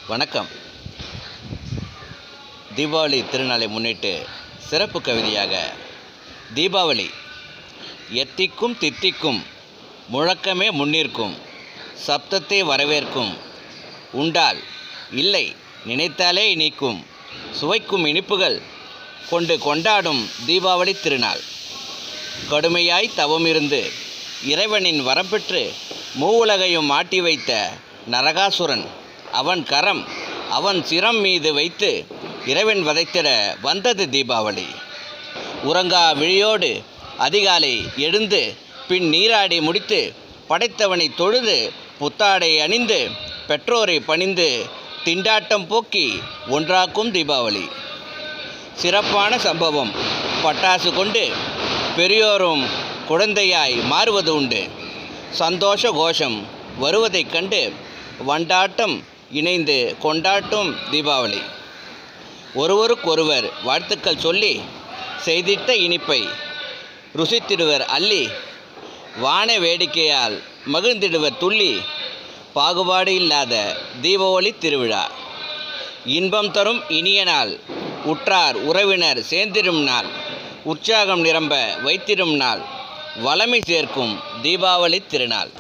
வணக்கம். தீபாவளி திருநாளை முன்னிட்டு சிறப்பு கவிதையாக தீபாவளி எத்திக்கும் தித்திக்கும் முழக்கமே முன்னிற்கும் சப்தத்தை வரவேற்கும் உண்டால் இல்லை நினைத்தாலே இனிக்கும் சுவைக்கும் இனிப்புகள் கொண்டு கொண்டாடும் தீபாவளி திருநாள். கடுமையாய் தவமிருந்து இறைவனின் வரம் பெற்று மூவுலகையும் மாட்டி வைத்த நரகாசுரன் அவன் கரம் அவன் சிரம் மீது வைத்து இறைவன் வதைத்திட வந்தது தீபாவளி. உறங்கா விழியோடு அதிகாலை எழுந்து பின் நீராடி முடித்து படைத்தவனை தொழுது புத்தாடை அணிந்து பெற்றோரை பணிந்து திண்டாட்டம் போக்கி ஒன்றாக்கும் தீபாவளி. சிறப்பான சம்பவம் பட்டாசு கொண்டு பெரியோரும் குழந்தையாய் மாறுவது உண்டு. சந்தோஷ கோஷம் வருவதைக் கண்டு வண்டாட்டம் இணைந்து கொண்டாட்டும் தீபாவளி. ஒருவருக்கொருவர் வாழ்த்துக்கள் சொல்லி செய்திட்ட இனிப்பை ருசித்திடுவர் அள்ளி வான வேடிக்கையால் மகிழ்ந்திடுவர் துள்ளி. பாகுபாடு இல்லாத தீபாவளி திருவிழா இன்பம் தரும் இனிய நாள். உற்றார் உறவினர் சேர்ந்திடும் நாள். உற்சாகம் நிரம்ப வைத்திடும் நாள். வளமை சேர்க்கும் தீபாவளி திருநாள்.